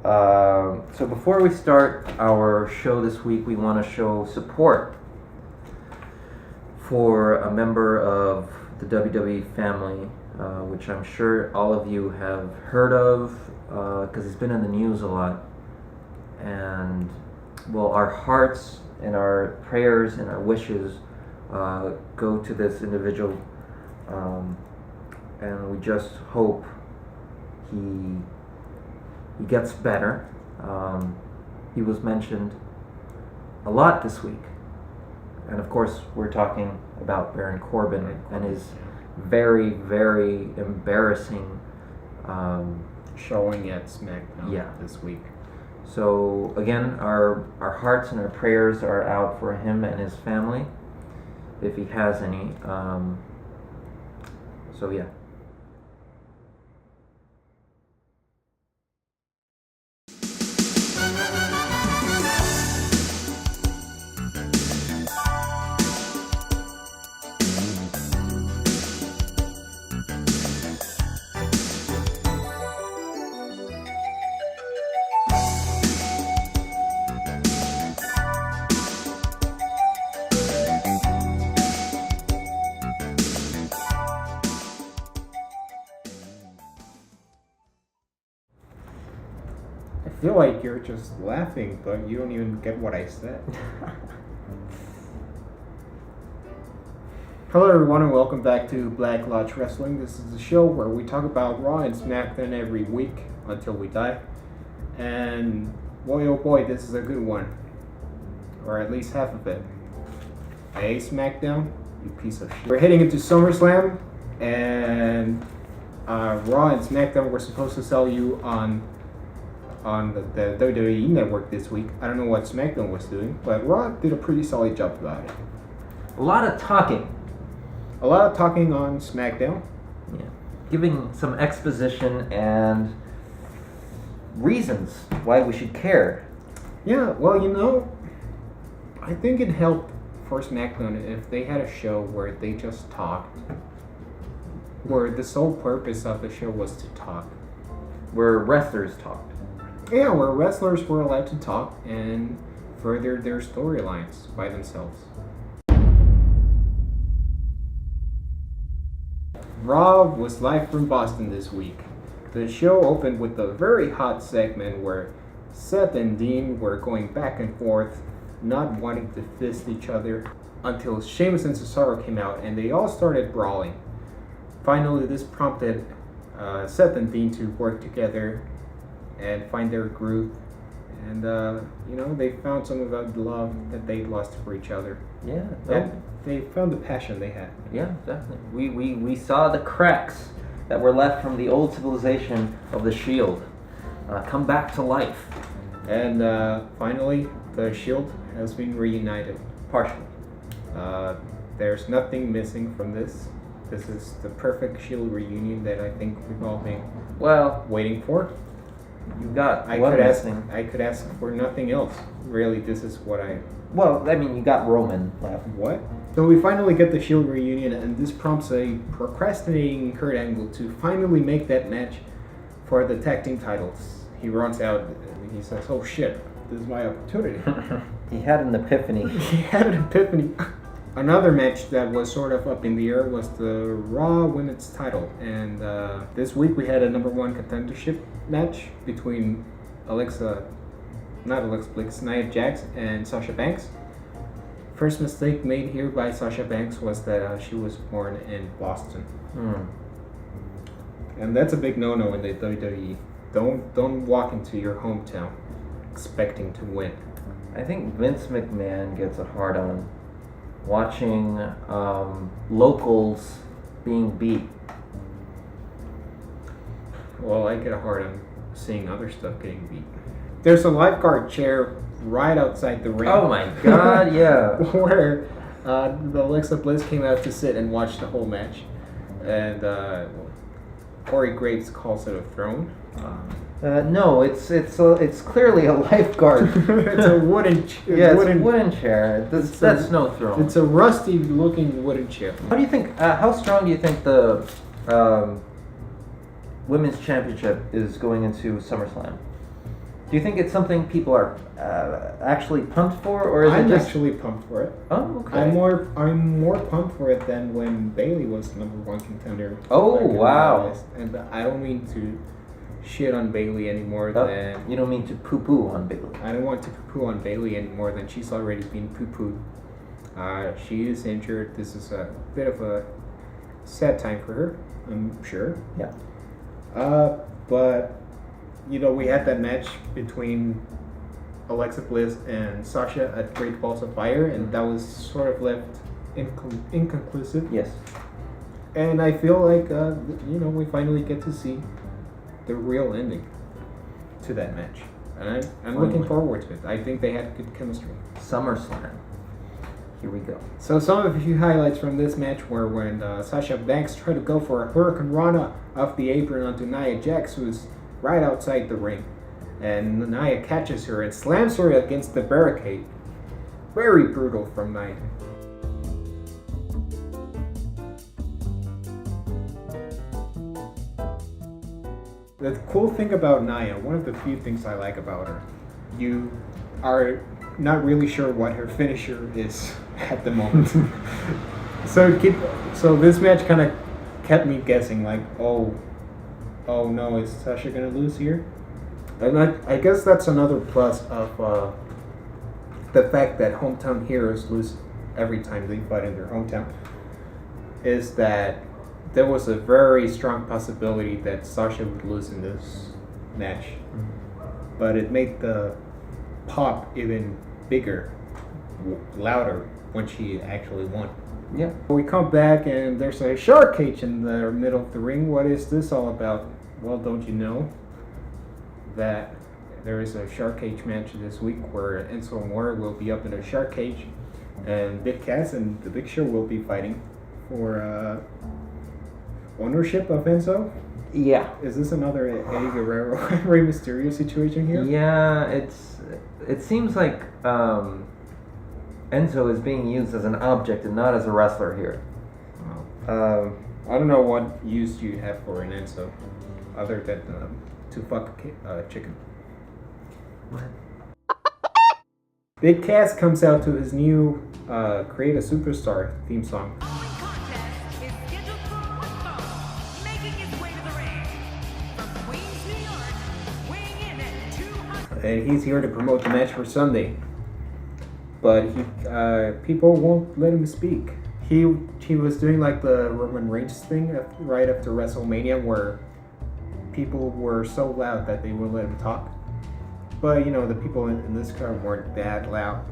So before we start our show this week, we want to show support for a member of the WWE family, which I'm sure all of you have heard of, because it's been in the news a lot. And well, our hearts and our prayers and our wishes go to this individual, and we just hope he gets better. He was mentioned a lot this week, and of course we're talking about Baron Corbin and his very, very embarrassing showing at SmackDown this week. So again, our hearts and our prayers are out for him and his family, if he has any. So yeah. I feel like you're just laughing, but you don't even get what I said. Hello everyone and welcome back to Black Lodge Wrestling. This is the show where we talk about Raw and SmackDown every week until we die. And boy oh boy, this is a good one. Or at least half of it. Hey SmackDown, you piece of shit. We're heading into SummerSlam, and Raw and SmackDown were supposed to sell you on the WWE network this week. I don't know what SmackDown was doing, but Raw did a pretty solid job about it. A lot of talking. A lot of talking on SmackDown. Yeah. Giving some exposition and reasons why we should care. Yeah, well, I think it helped for SmackDown if they had a show where they just talked. Where the sole purpose of the show was to talk. Where wrestlers talked. Yeah, where wrestlers were allowed to talk and further their storylines by themselves. Raw was live from Boston this week. The show opened with a very hot segment where Seth and Dean were going back and forth, not wanting to fist each other, until Sheamus and Cesaro came out and they all started brawling. Finally, this prompted Seth and Dean to work together and find their groove, and they found some of the love that they lost for each other. Yeah, and they found the passion they had. Yeah, definitely. We saw the cracks that were left from the old civilization of the Shield come back to life, and finally the Shield has been reunited partially. There's nothing missing from this. This is the perfect Shield reunion that I think we've all been waiting for. You got I could ask for nothing else. Really, this is what I... Well, I mean, you got Roman left. What? So we finally get the Shield reunion, and this prompts a procrastinating Kurt Angle to finally make that match for the tag team titles. He runs out and he says, "Oh shit, this is my opportunity." He had an epiphany. He had an epiphany. Another match that was sort of up in the air was the Raw Women's title, and this week we had a number one contendership match between Nia Jax and Sasha Banks. First mistake made here by Sasha Banks was that she was born in Boston. And that's a big no-no in the WWE. Don't walk into your hometown expecting to win. I think Vince McMahon gets a hard on watching locals being beat. Well, I get a hard on seeing other stuff getting beat. There's a lifeguard chair right outside the ring. Oh my god, yeah. Where the Alexa Bliss came out to sit and watch the whole match. And Corey Graves calls it a throne. No, it's clearly a lifeguard. It's a wooden chair. Yeah, it's a wooden chair. That's no throne. It's a rusty-looking wooden chair. How do you think? How strong do you think the women's championship is going into SummerSlam? Do you think it's something people are actually pumped for, or is I'm it just? actually pumped for it. Oh, okay. I'm more pumped for it than when Bailey was number one contender. Oh, back in wow. August. And I don't mean to shit on Bailey anymore than You don't mean to poo-poo on Bailey. I don't want to poo-poo on Bailey any more than she's already been poo-pooed. She is injured. This is a bit of a sad time for her, I'm sure. Yeah. But we had that match between Alexa Bliss and Sasha at Great Balls of Fire, and that was sort of left inconclusive. Yes. And I feel like we finally get to see the real ending to that match, and I'm looking forward to it. I think they had good chemistry. SummerSlam. Here we go. So some of the few highlights from this match were when Sasha Banks tried to go for a Hurricane Rana off the apron onto Nia Jax, who's right outside the ring. And Nia catches her and slams her against the barricade. Very brutal from Nia. The cool thing about Nia, one of the few things I like about her, you are not really sure what her finisher is at the moment. So this match kind of kept me guessing, like, oh no, is Sasha gonna lose here? And I guess that's another plus of the fact that hometown heroes lose every time they fight in their hometown, is that there was a very strong possibility that Sasha would lose in this match. Mm-hmm. But it made the pop even bigger, louder when she actually won. Yeah. We come back and there's a shark cage in the middle of the ring. What is this all about? Well, don't you know that there is a shark cage match this week where Enzo Amore will be up in a shark cage, and Big Cass and the Big Show will be fighting for ownership of Enzo? Yeah. Is this another Eddie Guerrero Rey Mysterio situation here? Yeah, it seems like Enzo is being used as an object and not as a wrestler here. Wow. I don't know what use you have for an Enzo other than to fuck chicken. What? Big Cass comes out to his new Create a Superstar theme song. And he's here to promote the match for Sunday, but people won't let him speak. He was doing like the Roman Reigns thing right after WrestleMania, where people were so loud that they wouldn't let him talk. But the people in this crowd weren't that loud.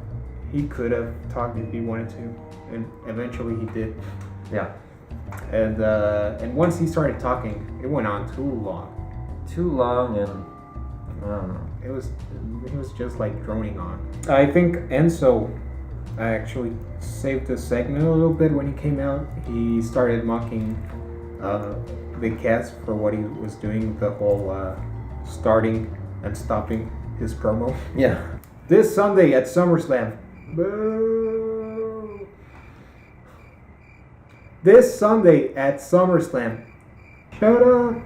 He could have talked if he wanted to, and eventually he did. Yeah. And once he started talking, it went on too long. Too long, and I don't know. It was just like droning on. I think Enzo actually saved the segment a little bit when he came out. He started mocking Big Cass for what he was doing, the whole starting and stopping his promo. Yeah. This Sunday at SummerSlam. Boo! This Sunday at SummerSlam. Shut up!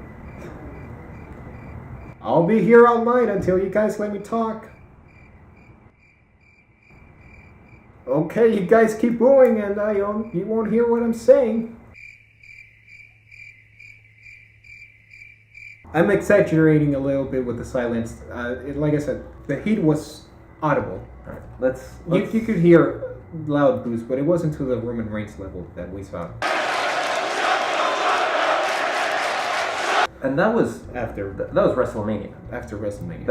I'll be here all night until you guys let me talk. Okay, you guys keep booing and you won't hear what I'm saying. I'm exaggerating a little bit with the silence. Like I said, the heat was audible. All right, let's You could hear loud boos, but it wasn't to the Roman Reigns level that we saw. And that was After WrestleMania. After WrestleMania.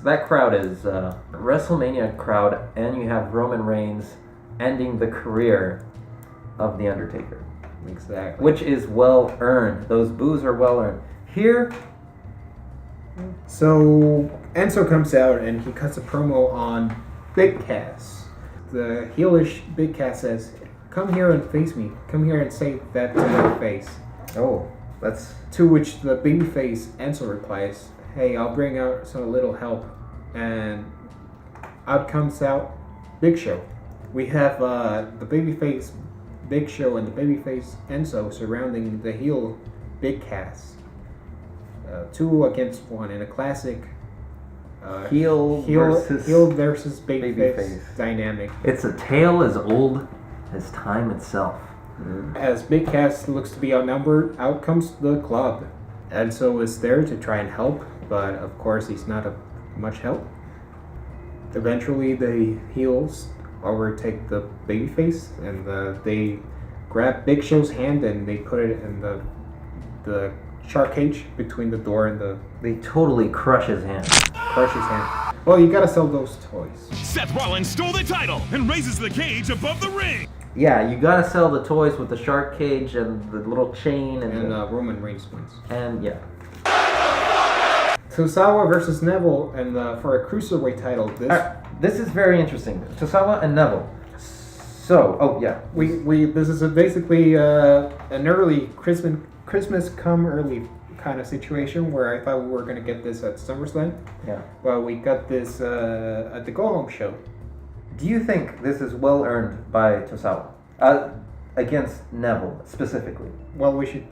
That crowd is a WrestleMania crowd, and you have Roman Reigns ending the career of The Undertaker. Exactly. Which is well earned. Those boos are well earned. Here. So Enzo comes out and he cuts a promo on Big Cass. The heelish Big Cass says, "Come here and face me. Come here and say that to my face." Oh, that's... To which the babyface Enzo replies, "Hey, I'll bring out some little help." And out comes out Big Show. We have the babyface Big Show and the babyface Enzo surrounding the heel Big Cass. 2 against 1 in a classic heel versus babyface babyface dynamic. It's a tale as old as time itself. As Big Cass looks to be outnumbered, out comes the club. And so is there to try and help, but of course he's not much help. Eventually the heels overtake the babyface, and they grab Big Show's hand and they put it in the shark cage between the door and the... They totally crush his hand. Well, you gotta sell those toys. Seth Rollins stole the title and raises the cage above the ring. Yeah, you gotta sell the toys with the shark cage and the little chain and Roman Reigns wins. And yeah. Tozawa versus Neville and for a cruiserweight title. This is very interesting. Tozawa and Neville. So, this is basically an early Christmas come early kind of situation where I thought we were gonna get this at SummerSlam. Yeah. Well, we got this at the Go Home show. Do you think this is well earned by Tozawa against Neville specifically? Well, we should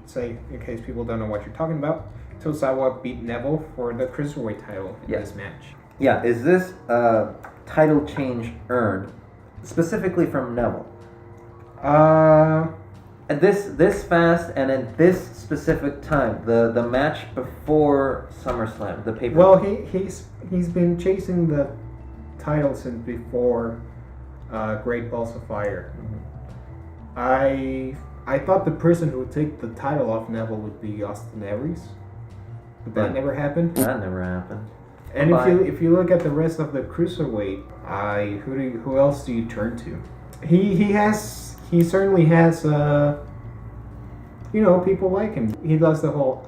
say, in case people don't know what you're talking about, Tozawa beat Neville for the cruiserweight title in this match. Yeah, is this title change earned specifically from Neville? And this fast and at this specific time, the match before SummerSlam, the paper. Well, he's been chasing the title since before Great Balls of Fire. I thought the person who would take the title off Neville would be Austin Aries, but that never happened. That never happened. And if you look at the rest of the cruiserweight, who else do you turn to? He certainly has people like him. He does the whole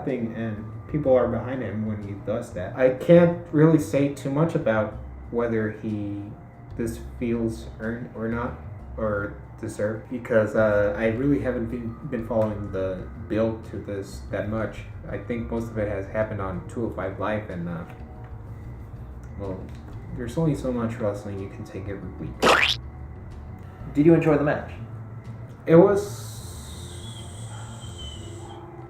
thing, and people are behind him when he does that. I can't really say too much about whether this feels earned or not, or deserved, because I really haven't been following the build to this that much. I think most of it has happened on 205 Live, and there's only so much wrestling you can take every week. Did you enjoy the match? It was...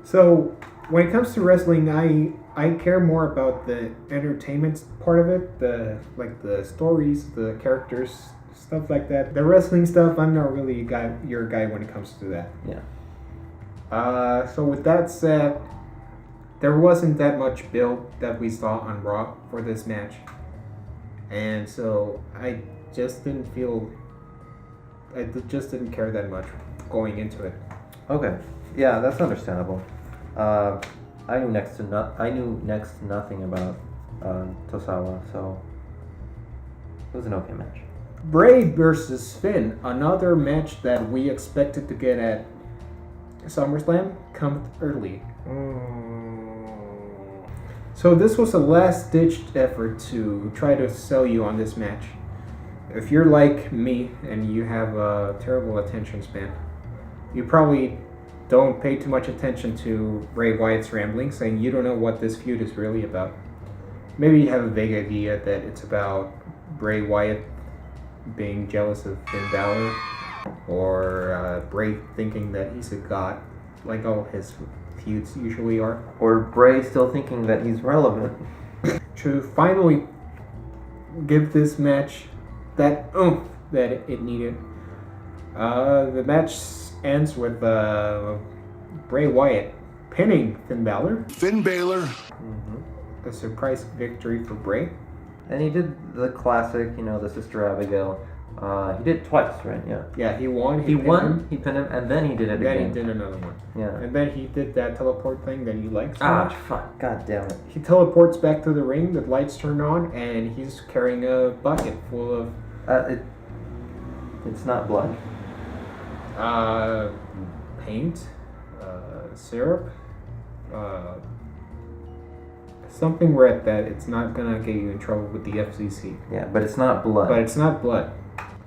So, when it comes to wrestling, I care more about the entertainment part of it, the stories, the characters, stuff like that. The wrestling stuff, I'm not really your guy when it comes to that. Yeah. So with that said, there wasn't that much build that we saw on Raw for this match, and so I just didn't care that much going into it. Okay. Yeah, that's understandable. I knew next to nothing about Tozawa, so it was an okay match. Bray versus Finn, another match that we expected to get at SummerSlam, comes early. So this was a last-ditch effort to try to sell you on this match. If you're like me and you have a terrible attention span, you probably don't pay too much attention to Bray Wyatt's ramblings, and you don't know what this feud is really about. Maybe you have a vague idea that it's about Bray Wyatt being jealous of Finn Balor, or Bray thinking that he's a god, like all his feuds usually are. Or Bray still thinking that he's relevant. To finally give this match that oomph that it needed. The match ends with Bray Wyatt pinning Finn Balor. A surprise victory for Bray. And he did the classic, the Sister Abigail. He did it twice, right? Yeah. Yeah, he won. He pinned him, and then he did it again. Then he did another one. Yeah. And then he did that teleport thing that you like so much. Fuck. God damn it. He teleports back to the ring, the lights turn on, and he's carrying a bucket full of... It's not blood. Paint, syrup, something red that it's not gonna get you in trouble with the FCC. Yeah, but it's not blood.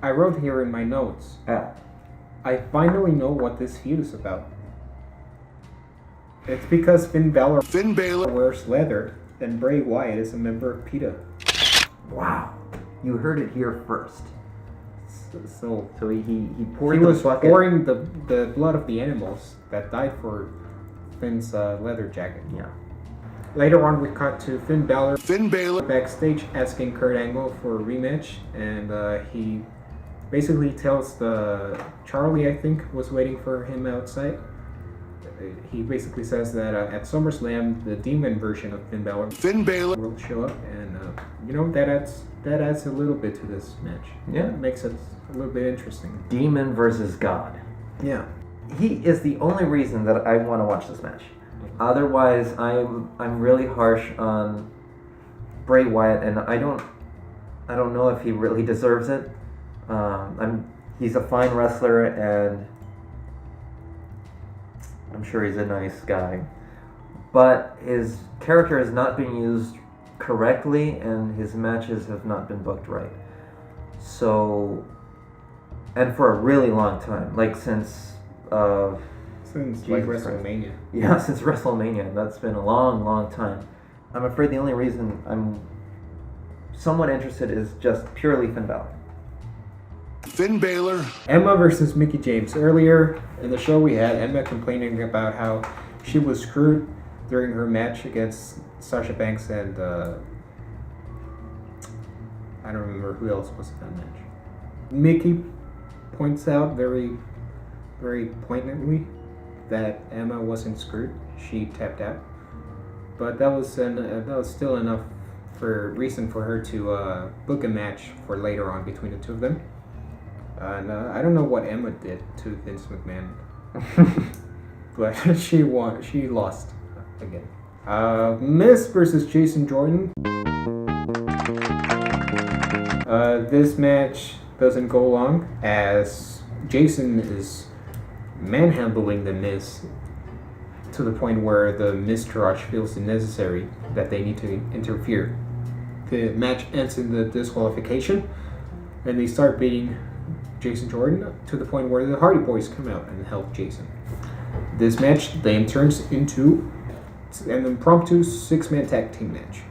I wrote here in my notes. I finally know what this feud is about. It's because Finn Balor wears leather, and Bray Wyatt is a member of PETA. Wow, you heard it here first. So he poured he was bucket. pouring the blood of the animals that died for Finn's leather jacket. Yeah. Later on, we cut to Finn Balor backstage asking Kurt Angle for a rematch, and he basically tells Charlie, I think, was waiting for him outside. He basically says that at SummerSlam, the demon version of Finn Balor will show up, and that adds a little bit to this match. Yeah, it makes it a little bit interesting. Demon versus God. Yeah, he is the only reason that I want to watch this match. Otherwise, I'm really harsh on Bray Wyatt, and I don't know if he really deserves it. He's a fine wrestler, and I'm sure he's a nice guy, but his character has not been used correctly, and his matches have not been booked right. So, and for a really long time, like since WrestleMania. Yeah, since WrestleMania. That's been a long time. I'm afraid the only reason I'm somewhat interested is just purely Finn Balor. Emma versus Mickie James. Earlier in the show, we had Emma complaining about how she was screwed during her match against Sasha Banks, and I don't remember who else was in that match. Mickie points out very, very poignantly that Emma wasn't screwed. She tapped out, but that was still enough reason for her to book a match for later on between the two of them. And I don't know what Emma did to Vince McMahon, but she won. She lost again. Miz versus Jason Jordan. This match doesn't go long as Jason is manhandling the Miz to the point where the Miztourage feels it necessary that they need to interfere. The match ends in the disqualification, and they start beating Jason Jordan to the point where the Hardy Boys come out and help Jason. This match then turns into an impromptu 6-man tag team match,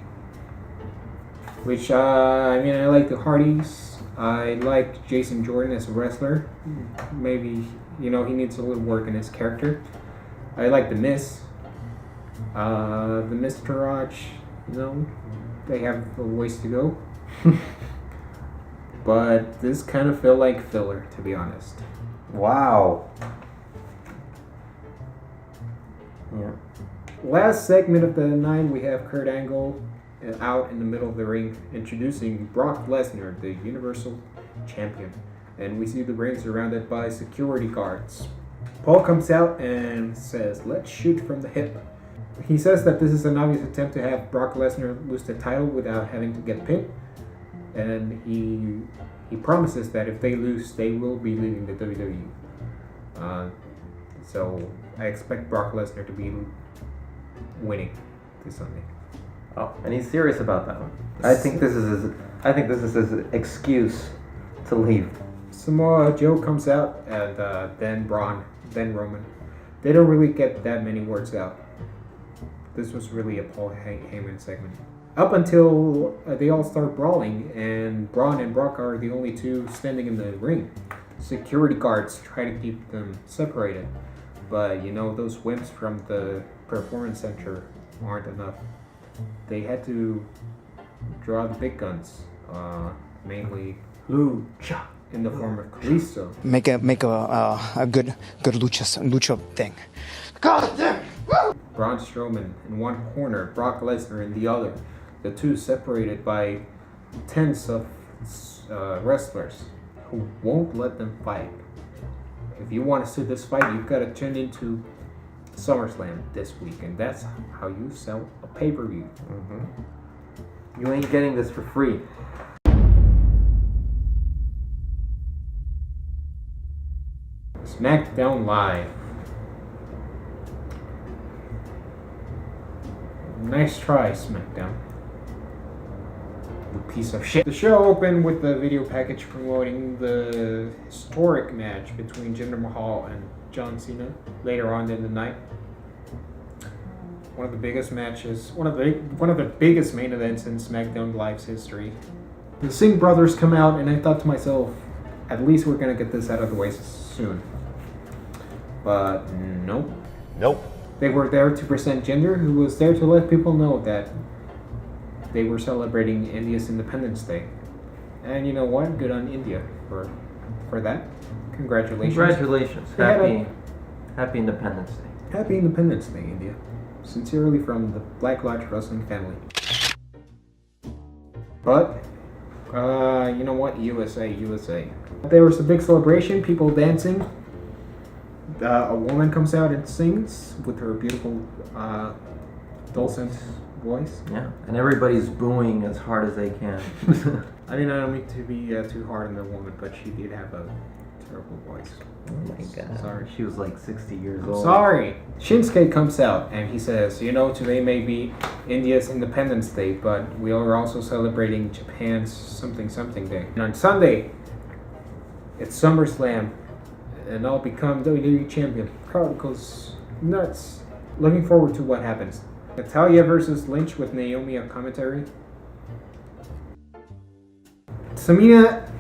which I like the Hardys. I like Jason Jordan as a wrestler. Maybe he needs a little work in his character. I like the Miz. The Miztourage, they have a ways to go. But this kind of felt like filler, to be honest. Wow. Yeah. Last segment of the night, we have Kurt Angle out in the middle of the ring introducing Brock Lesnar, the Universal Champion. And we see the ring surrounded by security guards. Paul comes out and says, "Let's shoot from the hip." He says that this is an obvious attempt to have Brock Lesnar lose the title without having to get pinned. And he promises that if they lose, they will be leaving the WWE. So I expect Brock Lesnar to be winning this Sunday. Oh, and he's serious about that one. I think this is his excuse to leave. Samoa Joe comes out, and then Braun, then Roman. They don't really get that many words out. This was really a Paul Heyman segment. Up until they all start brawling, and Braun and Brock are the only two standing in the ring. Security guards try to keep them separated, but those wimps from the Performance Center aren't enough. They had to draw the big guns, mainly Lucha, in the form of Kalisto. Make a good lucha thing. God damn! Braun Strowman in one corner, Brock Lesnar in the other. The two separated by tens of wrestlers who won't let them fight. If you want to see this fight, you've got to tune into SummerSlam this week, and that's how you sell a pay-per-view. Mm-hmm. You ain't getting this for free. SmackDown Live. Nice try, SmackDown. You piece of shit. The show opened with the video package promoting the historic match between Jinder Mahal and John Cena later on in the night. One of the biggest matches, one of the biggest main events in SmackDown Live's history. The Singh brothers come out, and I thought to myself, at least we're gonna get this out of the way soon. But nope. They were there to present Jinder, who was there to let people know that they were celebrating India's Independence Day. And you know what? Good on India for that. Congratulations. Congratulations. Happy Independence Day. Happy Independence Day, India. Sincerely from the Black Lodge Wrestling family. But, you know what? USA. There was a big celebration, people dancing. A woman comes out and sings with her beautiful, dulcet voice. Yeah, and everybody's booing as hard as they can. I mean, I don't mean to be too hard on the woman, but she did have a terrible voice. Oh my god. Sorry. She was like 60 years I'm old. sorry. Shinsuke comes out and he says, you know, today may be India's Independence Day, but we are also celebrating Japan's something day. And on Sunday, it's SummerSlam, and I'll become WWE champion. Crowd goes nuts. Looking forward to what happens. Natalya versus Lynch with Naomi on commentary. Tamina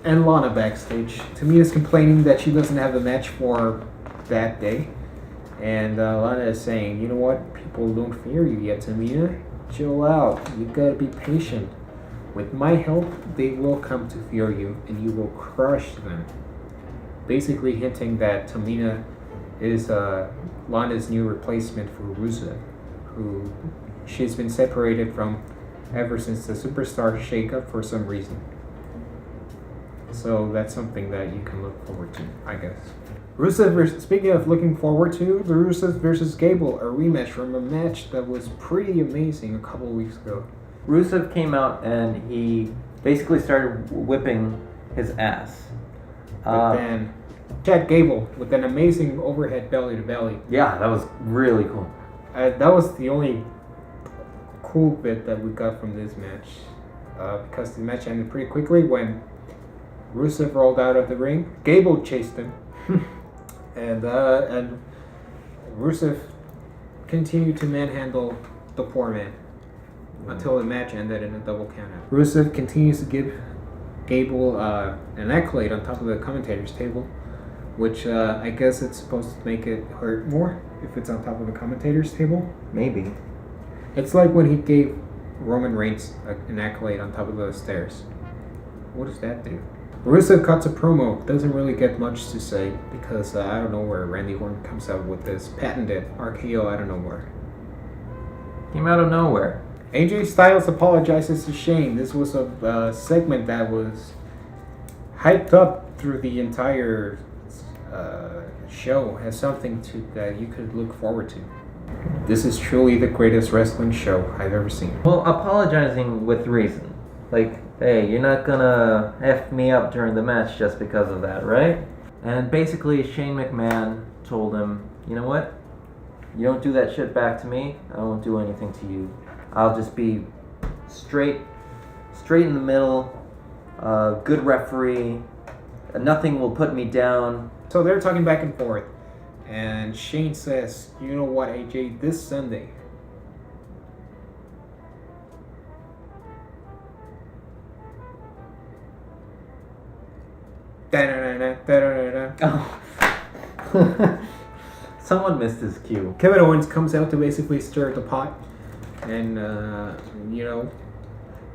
and Lana backstage. Tamina's complaining that she doesn't have a match for that day. And Lana is saying, you know what? People don't fear you yet, Tamina. Chill out. You gotta be patient. With my help, they will come to fear you and you will crush them. Basically hinting that Tamina is Lana's new replacement for Rusev, who she's been separated from ever since the Superstar shakeup for some reason. So that's something that you can look forward to, I guess. Speaking of looking forward to, the Rusev versus Gable, a rematch from a match that was pretty amazing a couple weeks ago. Rusev came out and he basically started whipping his ass. But then Chad Gable with an amazing overhead belly to belly. Yeah, that was really cool. That was the only cool bit that we got from this match. Because the match ended pretty quickly when Rusev rolled out of the ring. Gable chased him. and Rusev continued to manhandle the poor man until the match ended in a double countout. Rusev continues to give Gable an accolade on top of the commentator's table, which I guess it's supposed to make it hurt more if it's on top of the commentator's table. Maybe. It's like when he gave Roman Reigns an accolade on top of the stairs. What does that do? Rusev cuts a promo, doesn't really get much to say because I don't know where Randy Orton comes out with this patented RKO out of nowhere. Came out of nowhere. AJ Styles apologizes to Shane. This was a segment that was hyped up through the entire show as something that you could look forward to. This is truly the greatest wrestling show I've ever seen. Well, apologizing with reason. Like, hey, you're not gonna F me up during the match just because of that, right? And basically Shane McMahon told him, you know what? You don't do that shit back to me, I won't do anything to you. I'll just be straight in the middle, good referee, nothing will put me down. So they're talking back and forth, and Shane says, you know what, AJ, this Sunday, Oh. Someone missed his cue. Kevin Owens comes out to basically stir the pot, and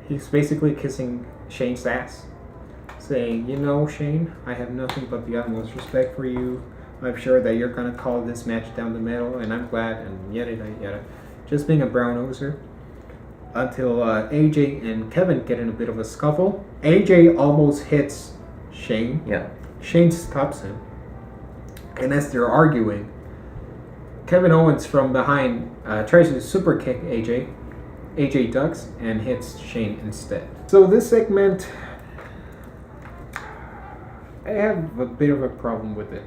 he's basically kissing Shane's ass, saying, you know, Shane, I have nothing but the utmost respect for you. I'm sure that you're gonna call this match down the middle, and I'm glad, and yada yada. Just being a brown noser. Until AJ and Kevin get in a bit of a scuffle. AJ almost hits Shane. Yeah. Shane stops him. And as they're arguing, Kevin Owens from behind tries to super kick AJ. AJ ducks and hits Shane instead. So this segment, I have a bit of a problem with it.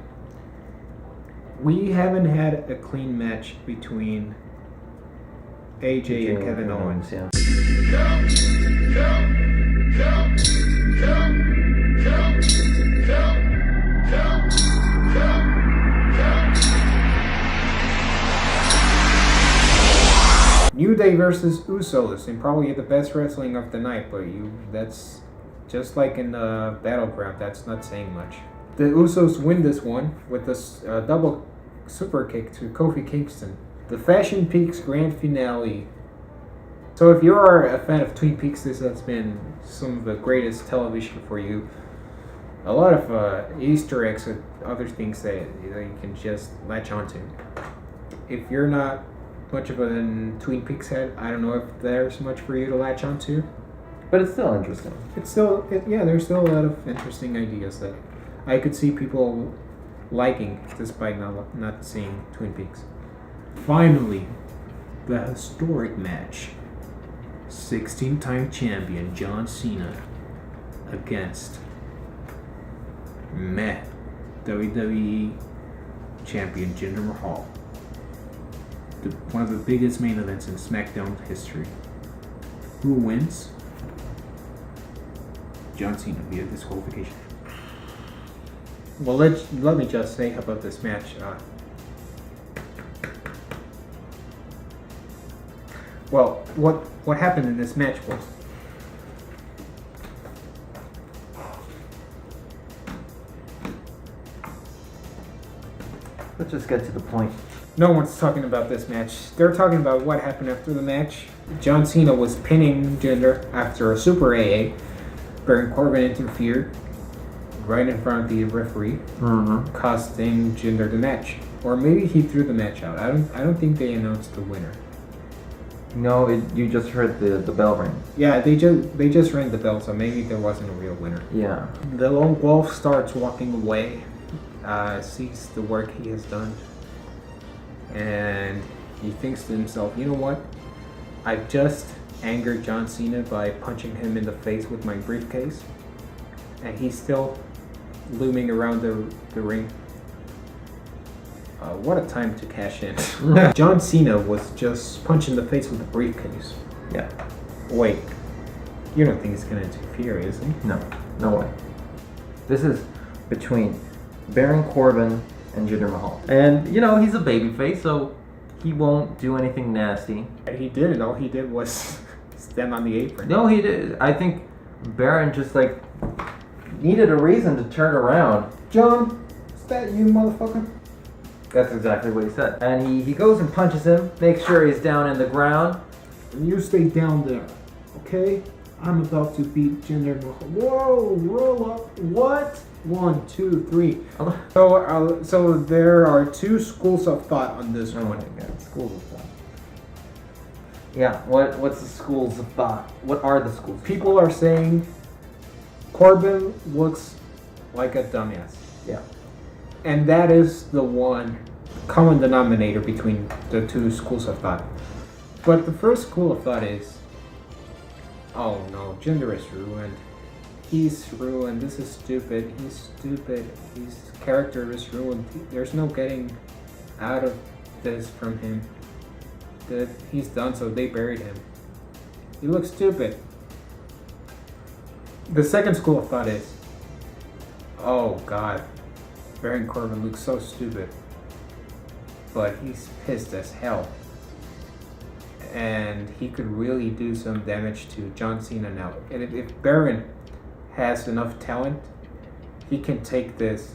We haven't had a clean match between AJ and Kevin Owens. Yeah. New Day versus Usos, and probably the best wrestling of the night, but that's just like in the Battleground, that's not saying much. The Usos win this one with this double super kick to Kofi Kingston. The Fashion Peaks Grand Finale. So if you are a fan of Twin Peaks, this has been some of the greatest television for you. A lot of Easter eggs and other things that you can just latch onto. If you're not much of a Twin Peaks head, I don't know if there's much for you to latch onto. But it's still interesting. There's still a lot of interesting ideas that I could see people liking despite not seeing Twin Peaks. Finally, the historic match. 16-time champion John Cena against WWE champion Jinder Mahal. One of the biggest main events in SmackDown history. Who wins? John Cena via disqualification. Well, let me just say about this match. Well, what happened in this match was Let's just get to the point. no one's talking about this match. They're talking about what happened after the match. John Cena was pinning Jinder after a Super AA. Baron Corbin interfered right in front of the referee, costing Jinder the match. Or maybe he threw the match out. I don't think they announced the winner. No, you just heard the bell ring. Yeah, they just rang the bell, so maybe there wasn't a real winner. Yeah. The Lone Wolf starts walking away, sees the work he has done, and he thinks to himself, you know what? I've just angered John Cena by punching him in the face with my briefcase, and he's still looming around the ring. What a time to cash in. John Cena was just punched in the face with a briefcase. Yeah. Wait, you don't think he's gonna interfere, is he? No way. This is between Baron Corbin and Jinder Mahal. And, he's a babyface, so he won't do anything nasty. He didn't. All he did was stand on the apron. No, he did. I think Baron just, needed a reason to turn around. John, is that you, motherfucker? That's exactly what he said. And he goes and punches him, makes sure he's down in the ground. And you stay down there, okay? I'm about to beat Jinder Mahal. Whoa, roll up. What? 1, 2, 3. So there are two schools of thought on this Oh one. my god, schools of thought. Yeah, what's the schools of thought? What are the schools of People are saying Corbin looks like a dumbass. Yeah. And that is the one common denominator between the two schools of thought. But the first school of thought is, oh no, Jinder is ruined. He's ruined. This is stupid. He's stupid. His character is ruined. There's no getting out of this from him. That he's done, so they buried him. He looks stupid. The second school of thought is, oh god, Baron Corbin looks so stupid, but he's pissed as hell, and he could really do some damage to John Cena now. And if Baron has enough talent, he can take this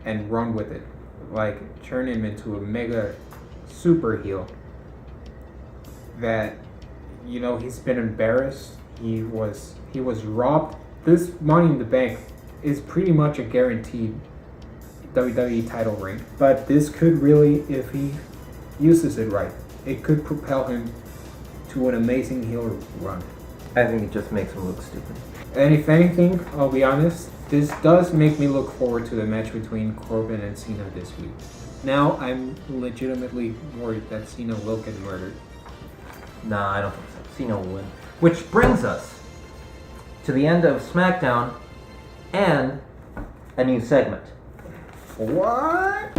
and run with it, turn him into a mega super heel. That, he's been embarrassed. He was robbed. This Money in the Bank is pretty much a guaranteed WWE title reign. But this could really, if he uses it right, it could propel him to an amazing heel run. I think it just makes him look stupid. And if anything, I'll be honest, this does make me look forward to the match between Corbin and Cena this week. Now I'm legitimately worried that Cena will get murdered. Nah, I don't think so. Cena will win. Which brings us to the end of SmackDown and a new segment. What?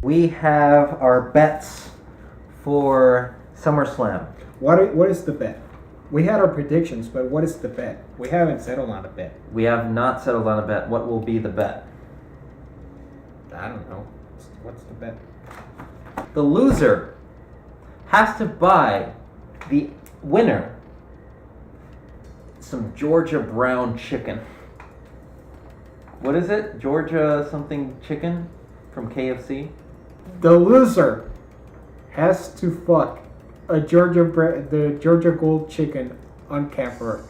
We have our bets for SummerSlam. What is the bet? We had our predictions, but what is the bet? We haven't settled on a bet. We have not settled on a bet. What will be the bet? I don't know. What's the bet? The loser has to buy the winner some Georgia brown chicken. What is it? Georgia something chicken from KFC? The loser has to fuck the Georgia Gold chicken on camera.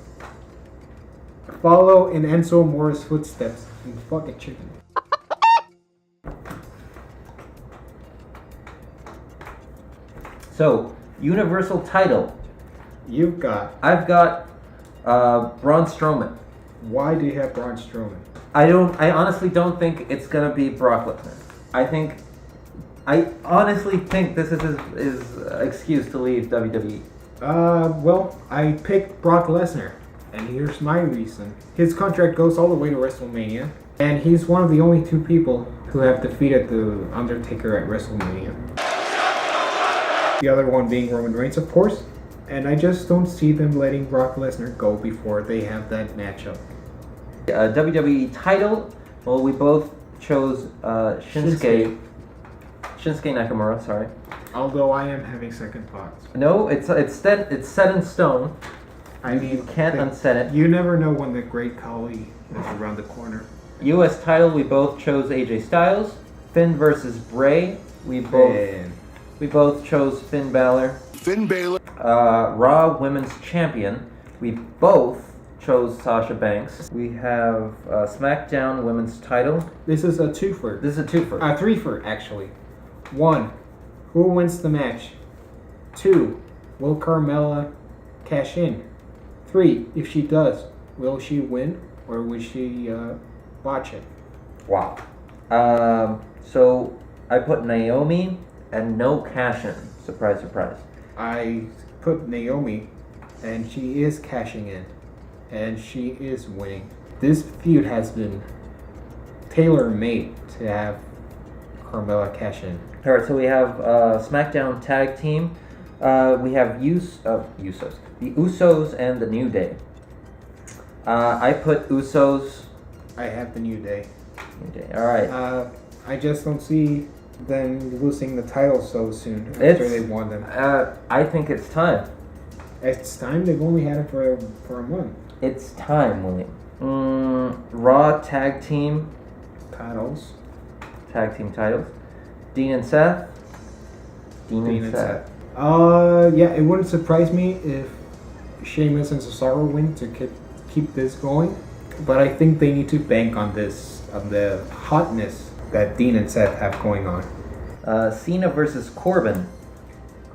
Follow in Enzo Moore's footsteps and fuck a chicken. So, Universal title. You've got. I've got Braun Strowman. Why do you have Braun Strowman? I honestly don't think it's gonna be Brock Lesnar. I honestly think this is his excuse to leave WWE. Well, I picked Brock Lesnar, and here's my reason. His contract goes all the way to WrestleMania, and he's one of the only two people who have defeated the Undertaker at WrestleMania. The other one being Roman Reigns, of course, and I just don't see them letting Brock Lesnar go before they have that matchup. WWE title. Well, we both chose Shinsuke Nakamura. Sorry. Although I am having second thoughts. No, it's set in stone. I mean, you can't unset it. You never know when the great Khali is around the corner. U.S. title. We both chose AJ Styles. Finn versus Bray. We both chose Finn Balor. Raw Women's Champion. We both chose Sasha Banks. We have SmackDown Women's title. This is a twofer. This is a twofer. A threefer, actually. 1. Who wins the match? 2. Will Carmella cash in? 3. If she does, will she win or will she watch it? Wow. So I put Naomi and no cash in. Surprise, surprise. I put Naomi, and she is cashing in, and she is winning. This feud has been tailor-made to have Carmella cash in. All right, so we have SmackDown Tag Team. We have Usos, the Usos and the New Day. I put Usos. I have the New Day. New Day. All right. I just don't see them losing the title so soon after they won them. I think it's time. It's time. They've only had it for a month. It's time, William. Raw Tag Team Titles. Tag Team titles. Dean and Seth. Dean and Seth. Yeah, it wouldn't surprise me if Sheamus and Cesaro win to keep this going, but I think they need to bank on this, on the hotness that Dean and Seth have going on. Cena versus Corbin.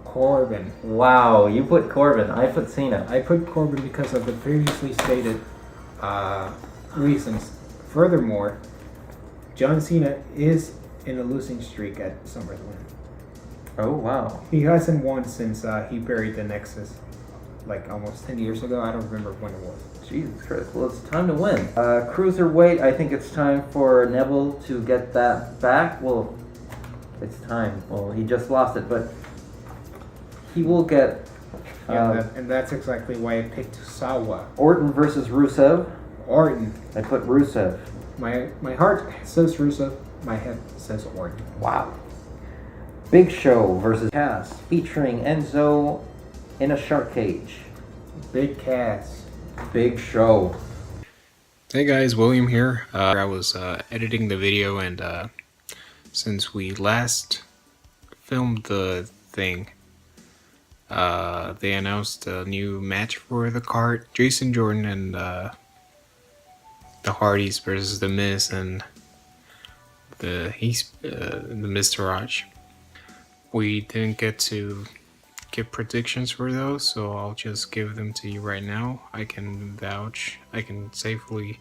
Corbin. Wow, you put Corbin. I put Cena. I put Corbin because of the previously stated reasons. Furthermore, John Cena is in a losing streak at SummerSlam. Oh, wow. He hasn't won since he buried the Nexus, like almost 10 years ago. I don't remember when it was. Jesus Christ. Well, it's time to win. Cruiserweight, I think it's time for Neville to get that back. Well, it's time. Well, he just lost it, but he will get... and that's exactly why I picked Sawa. Orton versus Rusev. Orton. I put Rusev. My heart says Rusev, my head says Orton. Wow. Big Show versus Cass, featuring Enzo in a shark cage. Big Cass. Big Show. Hey guys, William here. I was editing the video, and since we last filmed the thing, they announced a new match for the card. Jason Jordan and the Hardys versus The Miz and the Mr. Raj. We didn't get to give predictions for those, so I'll just give them to you right now. I can safely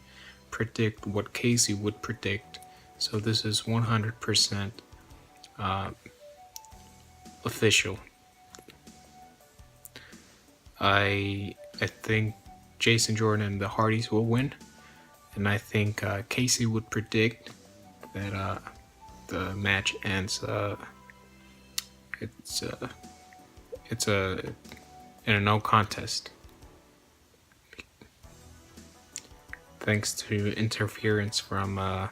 predict what Casey would predict. So this is 100% official. I think Jason Jordan and the Hardys will win, and I think Casey would predict that the match ends. It's in a no contest, thanks to interference from a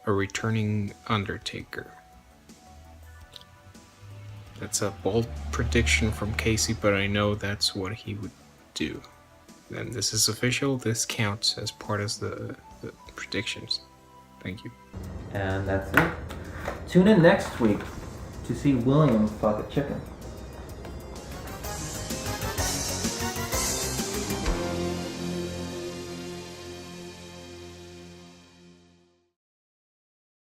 returning Undertaker. That's a bold prediction from Casey, but I know that's what he would do. And this is official. This counts as part of the predictions. Thank you. And that's it. Tune in next week to see William fuck a chicken.